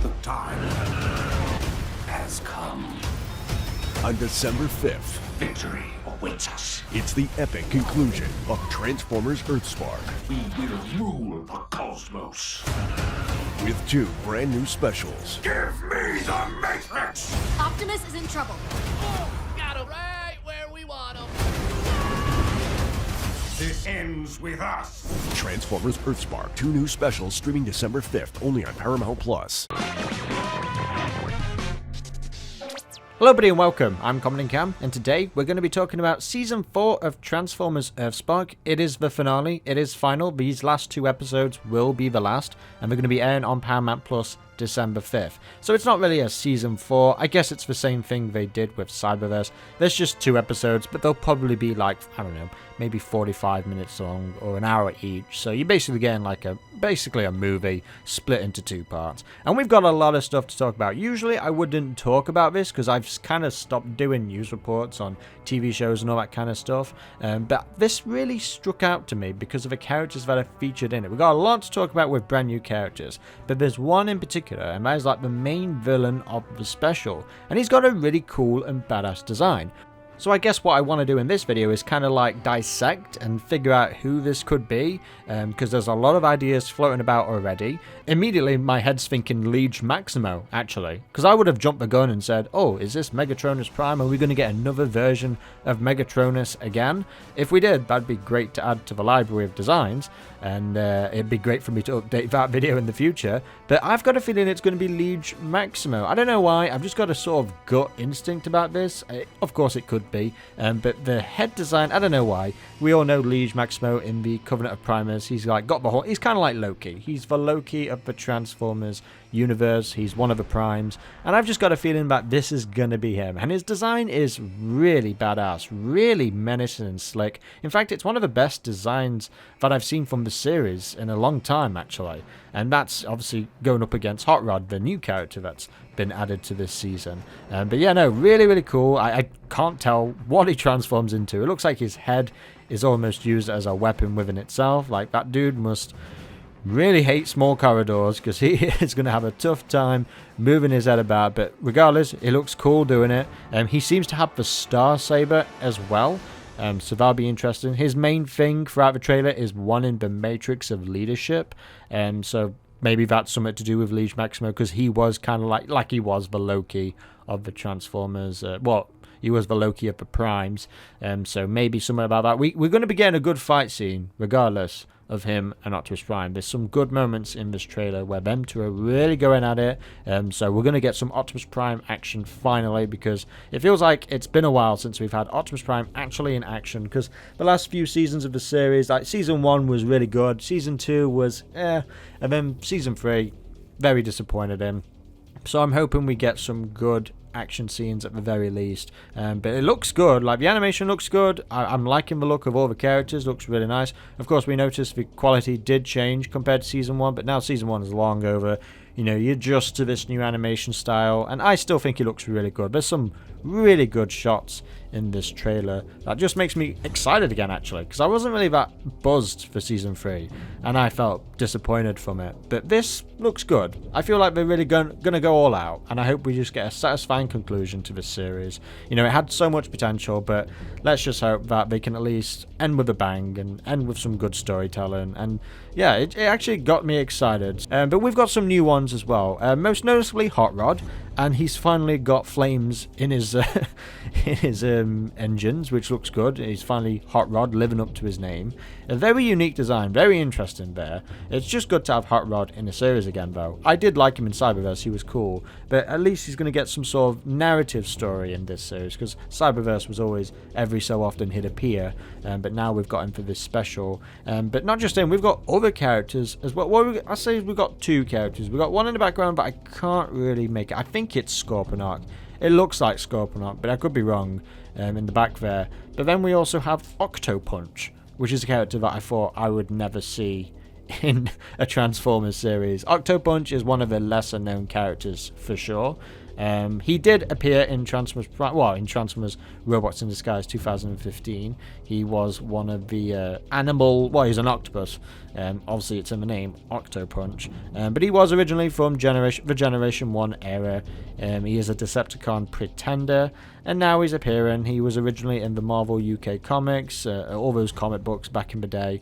The time has come. On December 5th, Victory awaits us. it's the epic conclusion of Transformers EarthSpark, We will rule the cosmos. with 2 brand new specials. Give me the Matrix! Optimus is in trouble. Got him right where we want him. This ends with us. Transformers EarthSpark, 2 new specials streaming December 5th only on Paramount+. Hello everybody and welcome, I'm Common Cam, and today we're going to be talking about Season 4 of Transformers EarthSpark. It is the finale, it is final, these last 2 episodes will be the last, and they're going to be airing on Paramount Plus December 5th. So it's not really a Season 4, I guess it's the same thing they did with Cyberverse. There's just 2 episodes, but they'll probably be like, I don't know, maybe 45 minutes long or an hour each. So you're basically getting like basically a movie split into 2 parts. And we've got a lot of stuff to talk about. Usually I wouldn't talk about this because I've kind of stopped doing news reports on TV shows and all that kind of stuff. But this really struck out to me because of the characters that are featured in it. We've got a lot to talk about with brand new characters, but there's one in particular, and that is like the main villain of the special. And he's got a really cool and badass design. So I guess what I want to do in this video is kind of like dissect and figure out who this could be, because there's a lot of ideas floating about already. Immediately my head's thinking Liege Maximo, actually, because I would have jumped the gun and said, oh, is this Megatronus Prime? Are we going to get another version of Megatronus again? If we did, that'd be great to add to the library of designs, and it'd be great for me to update that video in the future. But I've got a feeling it's going to be Liege Maximo. I don't know why, I've just got a sort of gut instinct about this. Of course it could be, but the head design, I don't know why. We all know Liege Maximo in the Covenant of Primus. He's like got the whole, he's kind of like Loki. He's the Loki of the Transformers universe. He's one of the primes, and I've just got a feeling that this is gonna be him. And his design is really badass, really menacing and slick. In fact, it's one of the best designs that I've seen from the series in a long time, actually. And that's obviously going up against Hot Rod, the new character that's been added to this season. But yeah, no, really cool. I can't tell what he transforms into. It looks like his head is almost used as a weapon within itself. Like, that dude must really hate small corridors because he is going to have a tough time moving his head about. But regardless, he looks cool doing it. He seems to have the Star Saber as well. So that'll be interesting. His main thing throughout the trailer is wanting the Matrix of leadership. So maybe that's something to do with Liege Maximo, because he was kind of like he was the Loki of the Transformers. He was the Loki of the Primes. So maybe something about that. We're going to be getting a good fight scene regardless of him and Optimus Prime. There's some good moments in this trailer where them two are really going at it. So we're going to get some Optimus Prime action finally, because it feels like it's been a while since we've had Optimus Prime actually in action, because the last few seasons of the series, like Season 1 was really good, Season 2 was and then Season 3, very disappointed in. So I'm hoping we get some good action scenes at the very least. But it looks good. Like, the animation looks good. I'm liking the look of all the characters. Looks really nice. Of course, we noticed the quality did change compared to Season 1, but now Season 1 is long over. You know, you adjust to this new animation style, and I still think it looks really good. There's some really good shots in this trailer that just makes me excited again, actually, because I wasn't really that buzzed for Season 3, and I felt disappointed from it. But this looks good. I feel like they're really gonna go all out, and I hope we just get a satisfying conclusion to this series. You know, it had so much potential, but let's just hope that they can at least end with a bang and end with some good storytelling. And yeah, it actually got me excited. But we've got some new ones as well. Most noticeably Hot Rod, and he's finally got flames in his engines, which looks good. He's finally Hot Rod, living up to his name. A very unique design, very interesting there. It's just good to have Hot Rod in a series again, though. I did like him in Cyberverse, he was cool, but at least he's going to get some sort of narrative story in this series, because Cyberverse was always every so often he'd appear, but now we've got him for this special. But not just him, we've got other characters as well. I say we've got 2 characters. We've got one in the background, but I can't really make it. I think it's Scorponok. It looks like Scorponok, but I could be wrong in the back there. But then we also have Octopunch, which is a character that I thought I would never see in a Transformers series. Octopunch is one of the lesser known characters for sure. He did appear in Transformers in Transformers Robots in Disguise 2015. He was one of the he's an octopus. Obviously it's in the name, Octopunch. But he was originally from the Generation 1 era. He is a Decepticon pretender, and now he's appearing. He was originally in the Marvel UK comics, all those comic books back in the day.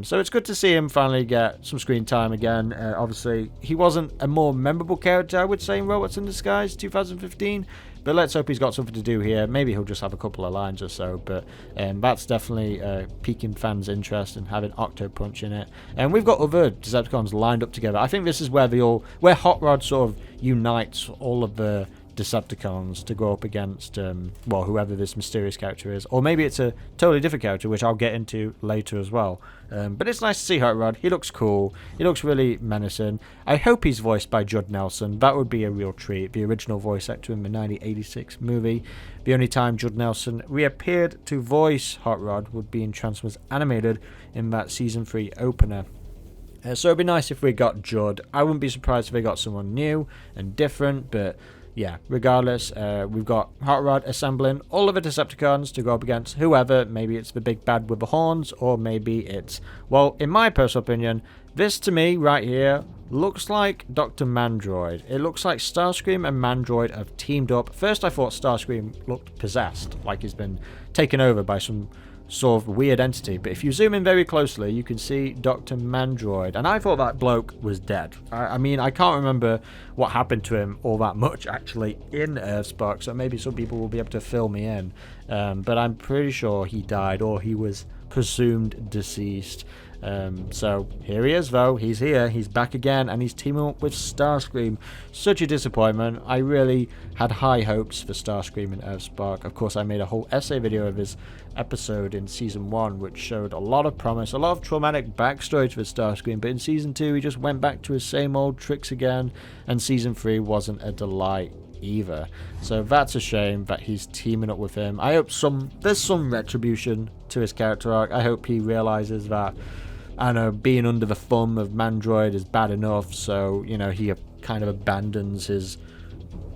So it's good to see him finally get some screen time again. Obviously, he wasn't a more memorable character, I would say, in Robots in Disguise 2015. But let's hope he's got something to do here. Maybe he'll just have a couple of lines or so. But that's definitely piquing fans' interest in having Octopunch in it. And we've got other Decepticons lined up together. I think this is where Hot Rod sort of unites all of the Decepticons to go up against whoever this mysterious character is, or maybe it's a totally different character, which I'll get into later as well. But it's nice to see Hot Rod. He looks cool. He looks really menacing. I hope he's voiced by Judd Nelson. That would be a real treat. The original voice actor in the 1986 movie. The only time Judd Nelson reappeared to voice Hot Rod would be in Transformers Animated in that season 3 opener. So it'd be nice if we got Judd. I wouldn't be surprised if we got someone new and different, but yeah, regardless, we've got Hot Rod assembling all of the Decepticons to go up against whoever. Maybe it's the big bad with the horns, or maybe it's, well, in my personal opinion, this to me right here looks like Dr. Mandroid. It looks like Starscream and Mandroid have teamed up. First I thought Starscream looked possessed, like he's been taken over by some sort of weird entity, but if you zoom in very closely you can see Dr. Mandroid, and I thought that bloke was dead. I mean, I can't remember what happened to him all that much actually in EarthSpark, so maybe some people will be able to fill me in, but I'm pretty sure he died, or he was presumed deceased. So here he is though, he's here, he's back again, and he's teaming up with Starscream. Such a disappointment. I really had high hopes for Starscream and EarthSpark. Of course, I made a whole essay video of his episode in season 1 which showed a lot of promise, a lot of traumatic backstory to Starscream, but in season 2 he just went back to his same old tricks again, and season 3 wasn't a delight either. So that's a shame that he's teaming up with him. I hope there's some retribution to his character arc. I hope he realizes that, I know, being under the thumb of Mandroid is bad enough, so, you know, he kind of abandons his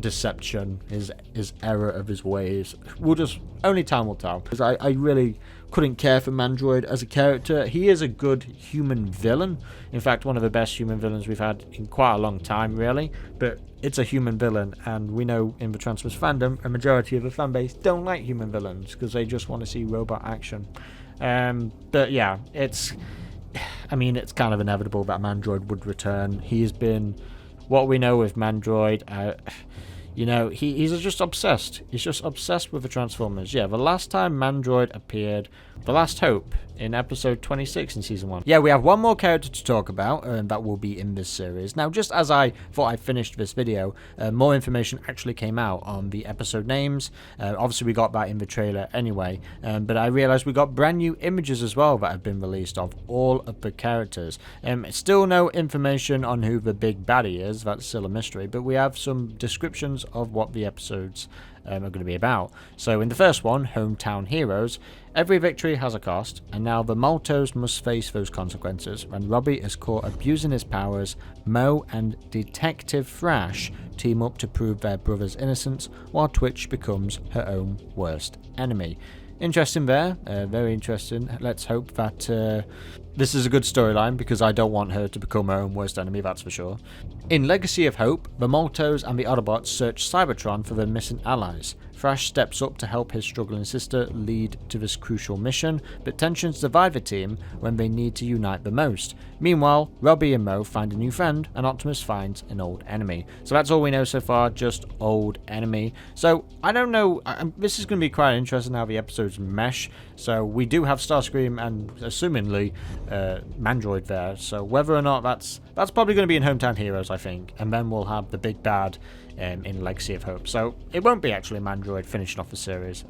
deception, his error of his ways. Only time will tell, because I really couldn't care for Mandroid as a character. He is a good human villain. In fact, one of the best human villains we've had in quite a long time, really. But it's a human villain, and we know in the Transformers fandom, a majority of the fanbase don't like human villains because they just want to see robot action. But yeah, it's kind of inevitable that Mandroid would return. He has been, what we know with Mandroid, you know, he's just obsessed. He's just obsessed with the Transformers. Yeah, the last time Mandroid appeared, The Last Hope, in episode 26 in season 1. Yeah, we have one more character to talk about, and that will be in this series. Now, just as I thought I finished this video, more information actually came out on the episode names. Obviously, we got that in the trailer anyway, but I realized we got brand new images as well that have been released of all of the characters. Still no information on who the big baddie is. That's still a mystery, but we have some descriptions of what the episodes are going to be about. So in the first one, Hometown Heroes, every victory has a cost, and now the Maltos must face those consequences. When Robbie is caught abusing his powers, Mo and Detective Thrash team up to prove their brother's innocence, while Twitch becomes her own worst enemy. Interesting there, very interesting. Let's hope that this is a good storyline, because I don't want her to become her own worst enemy, that's for sure. In Legacy of Hope, the Maltos and the Autobots search Cybertron for their missing allies. Thrash steps up to help his struggling sister lead to this crucial mission, but tensions divide the team when they need to unite the most. Meanwhile, Robbie and Mo find a new friend, and Optimus finds an old enemy. So that's all we know so far, just old enemy. So I don't know, this is going to be quite interesting how the episodes mesh. So we do have Starscream and assumingly Mandroid there, so whether or not that's probably going to be in Hometown Heroes, I think, and then we'll have the big bad in Legacy of Hope. So it won't be actually Mandroid finishing off the series.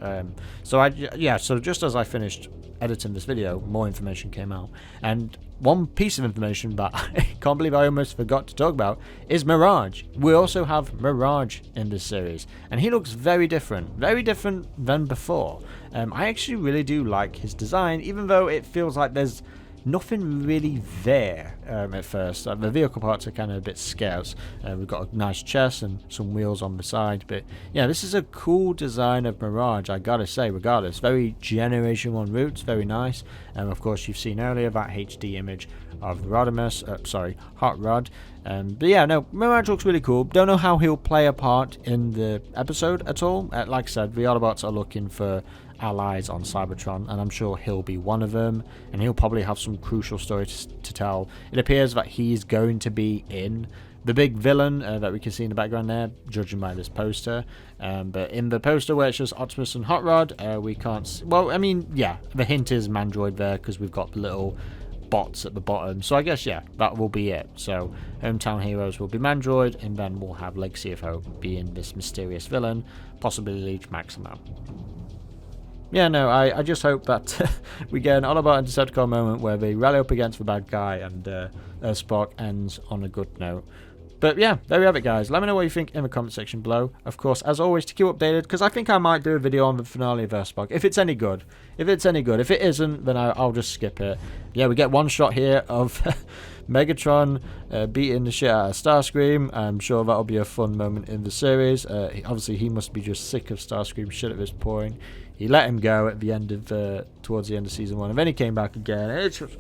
So just as I finished editing this video, more information came out, and one piece of information that I can't believe I almost forgot to talk about is Mirage. We also have Mirage in this series, and he looks very different than before. I actually really do like his design, even though it feels like there's nothing really there at first. The vehicle parts are kind of a bit scarce. We've got a nice chest and some wheels on the side, but yeah, this is a cool design of Mirage, I gotta say, regardless. Very Generation 1 roots, very nice. Of course, you've seen earlier that HD image of Rodimus, Hot Rod. But yeah, no, Mirage looks really cool. Don't know how he'll play a part in the episode at all. Like I said, the Autobots are looking for allies on Cybertron, and I'm sure he'll be one of them, and he'll probably have some crucial story to tell. It appears that he's going to be in the big villain that we can see in the background there, judging by this poster. But in the poster where it's just Optimus and Hot Rod, we can't see, well, I mean, yeah, the hint is Mandroid there because we've got the little bots at the bottom, so I guess, yeah, that will be it. So Hometown Heroes will be Mandroid, and then we'll have Legacy of Hope being this mysterious villain, possibly Liege Maximo. Yeah, no, I just hope that we get an Autobot and Decepticon moment where they rally up against the bad guy and EarthSpark ends on a good note. But yeah, there we have it, guys. Let me know what you think in the comment section below. Of course, as always, to keep updated, because I think I might do a video on the finale of EarthSpark, if it's any good. If it's any good. If it isn't, then I'll just skip it. Yeah, we get one shot here of Megatron beating the shit out of Starscream. I'm sure that'll be a fun moment in the series. Obviously, he must be just sick of Starscream shit at this point. He let him go at the end of towards the end of season 1, and then he came back again. It's just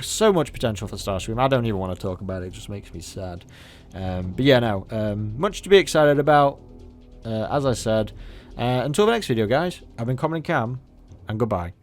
so much potential for Starscream. I don't even want to talk about it. It just makes me sad. But yeah, no, much to be excited about. As I said, until the next video, guys. I've been Common and Cam, and goodbye.